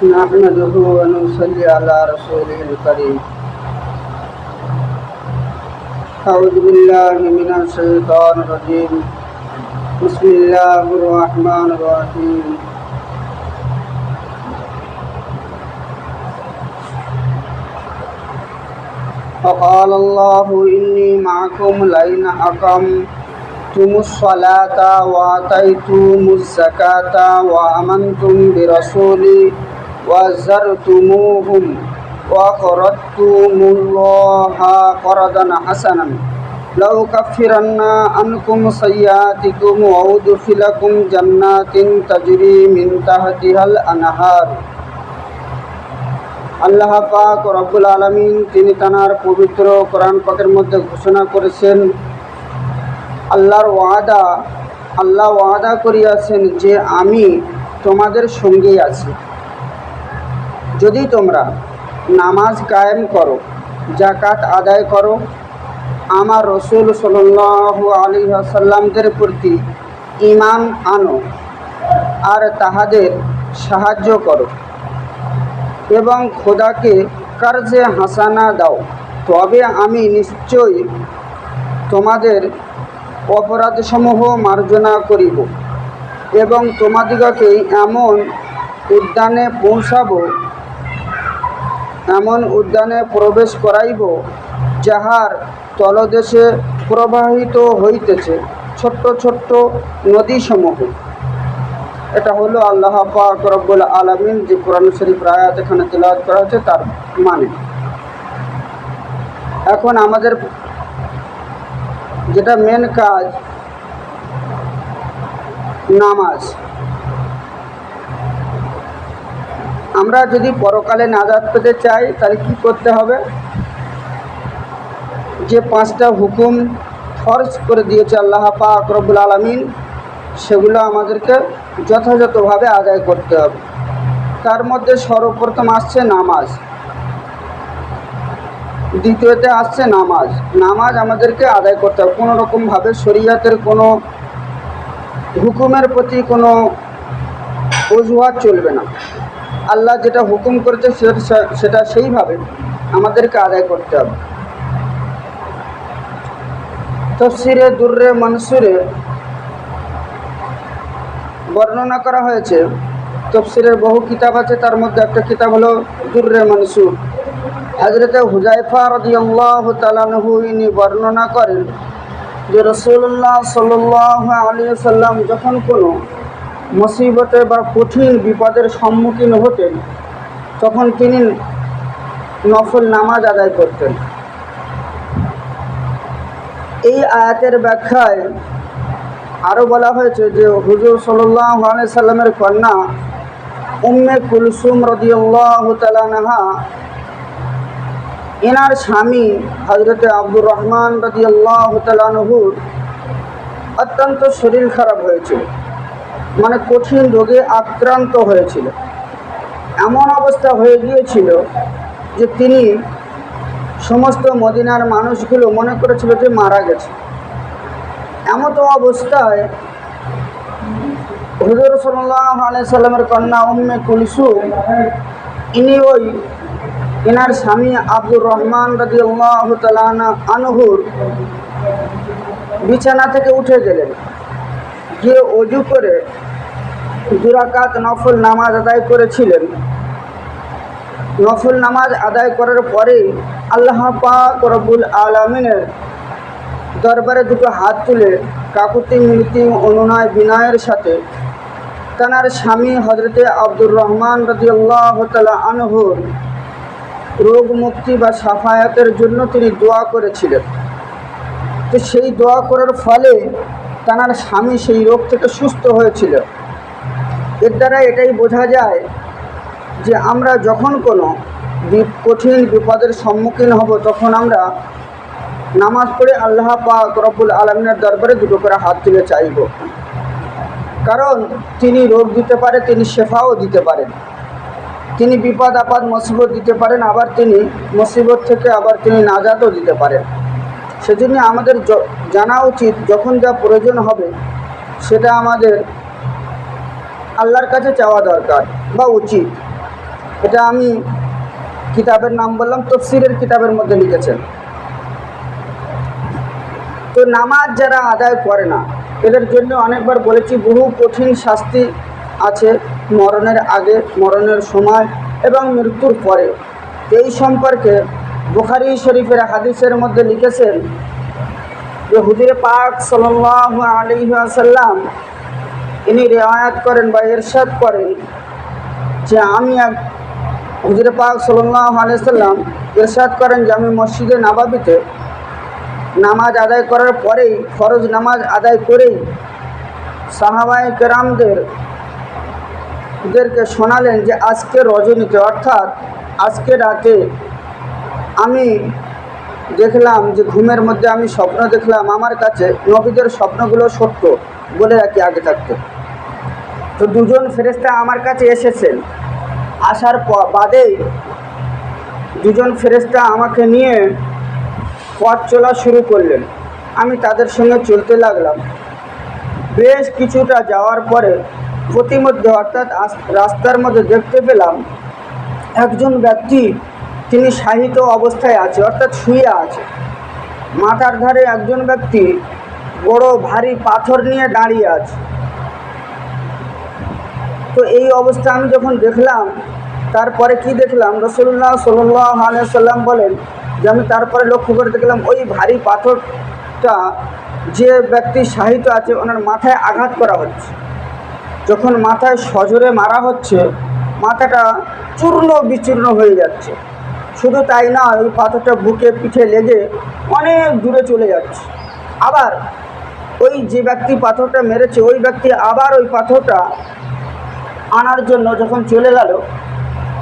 نحمده ونصلي على رسوله الكريم. أعوذ بالله من الشيطان الرجيم. بسم الله الرحمن الرحيم. وقال الله إني معكم لئن أقمتم الصلاة وآتيتم الزكاة وآمنتم برسولي وعزرتموهم وقرضتم الله قرضا حسنا لأكفرن عنكم سيئاتكم وأدخلكم جنات تجري من تحتها الأنهار. আল্লাহ পাক রব্বুল আলামিন তিনি তাঁর পবিত্র কোরআন পাকের মধ্যে ঘোষণা করেছেন, আল্লাহ ওয়াদা করিয়াছেন যে আমি তোমাদের সঙ্গেই আছি যদি তোমরা নামাজ কায়েম করো, যাকাত আদায় করো, আমার রসুল সাল্লাল্লাহু আলাইহি ওয়াসাল্লামদের প্রতি ঈমান আনো আর তাহাদের সাহায্য করো এবং খোদাকে কার্জে হাসানা দাও, তবে আমি নিশ্চয়ই তোমাদের অপরাধসমূহ মার্জনা করিব এবং তোমাদিগকে এমন উদ্যানে প্রবেশ করাইব যাহার তলদেশে প্রবাহিত হইতেছে ছোট্ট ছোট্ট নদীসমূহ। এটা হলো আল্লাহ পাক রব্বুল আলামিন যে কোরআন শরীফ আয়াত এখানে তেলাওয়াত করা হচ্ছে তার মানে। এখন আমাদের যেটা মেন কাজ নামাজ, আমরা যদি পরকালে নাজাত পেতে চাই তাহলে কি করতে হবে? যে 5টা হুকুম ফরজ করে দিয়েছে আল্লাহ পাক রব্বুল আলামিন, সেগুলো আমাদেরকে যথাযথভাবে আদায় করতে হবে। তার মধ্যে সর্বপ্রথম আসছে নামাজ, দ্বিতীয়তে আসছে নামাজ আমাদেরকে আদায় করতে হবে। কোনো রকমভাবে শরীয়তের কোনো হুকুমের প্রতি কোনো অজুহাত চলবে না। আল্লাহ যেটা হুকুম করেছে সেটা সেইভাবে আমাদেরকে আদায় করতে হবে। তাফসীরে দুররে মনসুরে বর্ণনা করা হয়েছে, তাফসীরের বহু কিতাব আছে, তার মধ্যে একটা কিতাব হলো দুররে মনসুর। হযরতে হুযায়ফা রাদিয়াল্লাহু তাআলা আনহু ইনি বর্ণনা করেন যে রাসূলুল্লাহ সাল্লাল্লাহু আলাইহি ওয়াসাল্লাম যখন কোনো মুসিবতে বা কঠিন বিপদের সম্মুখীন হতেন তখন তিনি নফল নামাজ আদায় করতেন। এই আয়াতের ব্যাখ্যায় আরও বলা হয়েছে যে হুজুর সাল্লাল্লাহু আলাইহি সাল্লামের কন্যা উম্মে কুলসুম রাদিয়াল্লাহু তাআলা আনহা, এনার স্বামী হযরতে আব্দুর রহমান রাদিয়াল্লাহু তাআলা আনহুর অত্যন্ত শরীর খারাপ হয়েছিল, মানে কঠিন রোগে আক্রান্ত হয়েছিল। এমন অবস্থা হয়ে গিয়েছিল যে তিনি সমস্ত মদিনার মানুষগুলো মনে করেছিল যে মারা গেছে। এমত অবস্থায় হুজুর সাল্লাল্লাহু আলাইহি সাল্লামের কন্যা উম্মে কুলসুম ইনি এনার স্বামী আব্দুর রহমান রাদিয়াল্লাহু তাআলা আনহুর বিছানা থেকে উঠে গেলেন, গিয়ে ওযু করে 2 রাকাত নফল নামাজ আদায় করেছিলেন। নফল নামাজ আদায় করার পরেই আল্লাহ পাক রব্বুল আলামিনের দরবারে 2টো হাত তুলে কাকুতি মিনতি অনুনয় বিনয়ের সাথে তাঁর স্বামী হযরতে আব্দুর রহমান রাদিয়াল্লাহু তাআলা আনহুর রোগ মুক্তি বা শাফায়াতের জন্য তিনি দোয়া করেছিলেন। তো সেই দোয়া করার ফলে তাঁর স্বামী সেই রোগ থেকে সুস্থ হয়েছিল। এর দ্বারা এটাই বোঝা যায় যে আমরা যখন কোনো কঠিন বিপদের সম্মুখীন হব তখন আমরা নামাজ পড়ে আল্লাহ পাক রব্বুল আলামিনের দরবারে 2টো করে হাত তুলে চাইব, কারণ তিনি রোগ দিতে পারে, তিনি শেফাও দিতে পারেন, তিনি বিপদ আপদ মুসিবত দিতে পারেন, আবার তিনি মুসিবত থেকে আবার তিনি নাজাতও দিতে পারেন। সেজন্য আমাদের জানা উচিত যখন যা প্রয়োজন হবে সেটা আমাদের আল্লাহর কাছে চাওয়া দরকার বা উচিত। এটা আমি কিতাবের নাম বললাম, তফসিরের কিতাবের মধ্যে লিখেছেন। তো নামাজ যারা আদায় করে না, এদের জন্য অনেকবার বলেছি বহু কঠিন শাস্তি আছে, মরণের আগে, মরণের সময় এবং মৃত্যুর পরে। এই সম্পর্কে বুখারী শরীফের হাদিসের মধ্যে লিখেছেন যে হুজুরে পাক সাল্লাল্লাহু আলাইহি ওয়াসাল্লাম ইনি রিওয়ায়াত করেন বা ইরশাদ করেন যে হুজুরে পাক সাল্লাল্লাহু আলাইহি ওয়াসাল্লাম ইরশাদ করেন যে আমি মসজিদে নববীতে নামাজ আদায় করার পরেই, ফরজ নামাজ আদায় করেই সাহাবায়ে কেরামদেরকে শোনালেন যে আজকে রজনীতে, অর্থাৎ আজকে রাতে আমি দেখলাম যে ঘুমের মধ্যে আমি স্বপ্ন দেখলাম, আমার কাছে নবীদের স্বপ্নগুলো সত্য বলে রাখি আগে থাকতে। তো দুজন ফেরেশতা আমার কাছে এসেছেন, আসার বাদেই দুজন ফেরেশতা আমাকে নিয়ে পথ চলা শুরু করলেন। আমি তাদের সঙ্গে চলতে লাগলাম। বেশ কিছুটা যাওয়ার পরে প্রতিমধ্যে, অর্থাৎ রাস্তার মধ্যে দেখতে পেলাম একজন ব্যক্তি, তিনি শায়িত অবস্থায় আছে, অর্থাৎ শুয়ে আছে। মাথার ধারে একজন ব্যক্তি বড় ভারী পাথর নিয়ে দাঁড়িয়ে আছে। তো এই অবস্থা আমি যখন দেখলাম, তারপরে কি দেখলাম, রাসূলুল্লাহ সাল্লাল্লাহু আলাইহি ওয়াসাল্লাম বলেন যে আমি তারপরে লক্ষ্য করে দেখলাম ওই ভারী পাথরটা যে ব্যক্তি শায়িত আছে ওনার মাথায় আঘাত করা হচ্ছে। যখন মাথায় সজোরে মারা হচ্ছে, মাথাটা চূর্ণ বিচূর্ণ হয়ে যাচ্ছে। শুধু তাই না, ওই পাথরটা বুকে পিঠে লেগে অনেক দূরে চলে যাচ্ছে। আবার ওই যে ব্যক্তি পাথরটা মেরেছে, ওই ব্যক্তি আবার ওই পাথরটা আনার জন্য যখন চলে গেল,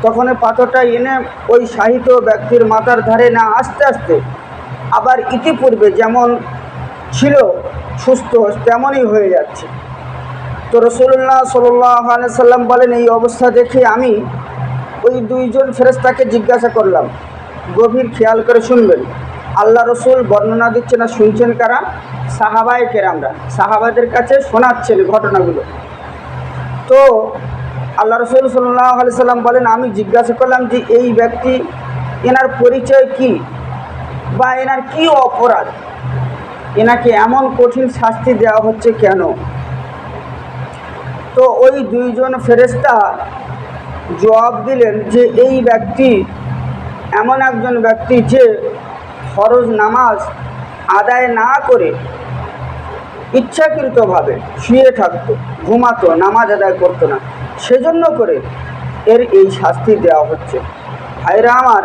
তখন ওই পাথরটা এনে ওই শায়িত ব্যক্তির মাথার ধারে না আস্তে আস্তে আবার ইতিপূর্বে যেমন ছিল সুস্থ, তেমনই হয়ে যাচ্ছে। তো রাসূলুল্লাহ সাল্লাল্লাহু আলাইহি ওয়াসাল্লাম বলেন এই অবস্থা দেখে আমি ওই দুইজন ফেরেশতাকে জিজ্ঞাসা করলাম, গভীর খেয়াল করে শুনবেন, আল্লাহ রসুল বর্ণনা দিচ্ছেন না, শুনছেন কারা? সাহাবায়ে কেরামরা, সাহাবাদের কাছে শোনাচ্ছেন ঘটনাগুলো। তো আল্লাহ রসুল সাল্লাল্লাহু আলাইহি ওয়াসাল্লাম বলেন আমি জিজ্ঞাসা করলাম যে এই ব্যক্তি, এনার পরিচয় কি বা এনার কি অপরাধ, এনাকে এমন কঠিন শাস্তি দেওয়া হচ্ছে কেন? তো ওই দুইজন ফেরেশতা জবাব দিলেন যে এই ব্যক্তি এমন একজন ব্যক্তি যে ফরজ নামাজ আদায় না করে ইচ্ছাকৃতভাবে শুয়ে থাকতো, ঘুমাতো, নামাজ আদায় করতো না, সেজন্য করে এর এই শাস্তি দেওয়া হচ্ছে। ভাইরা আমার,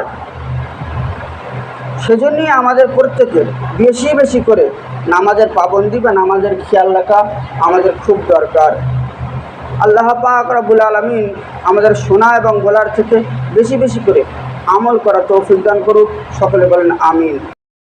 সেজন্যই আমাদের প্রত্যেকের বেশি বেশি করে নামাজের পাবন্দি বা নামাজের খেয়াল রাখা আমাদের খুব দরকার। আল্লাহ পাক রব্বুল আলামিন আমাদের শোনা এবং বলার থেকে বেশি বেশি করে আমল করা তৌফিক দান করুক। সকলে বলেন আমিন।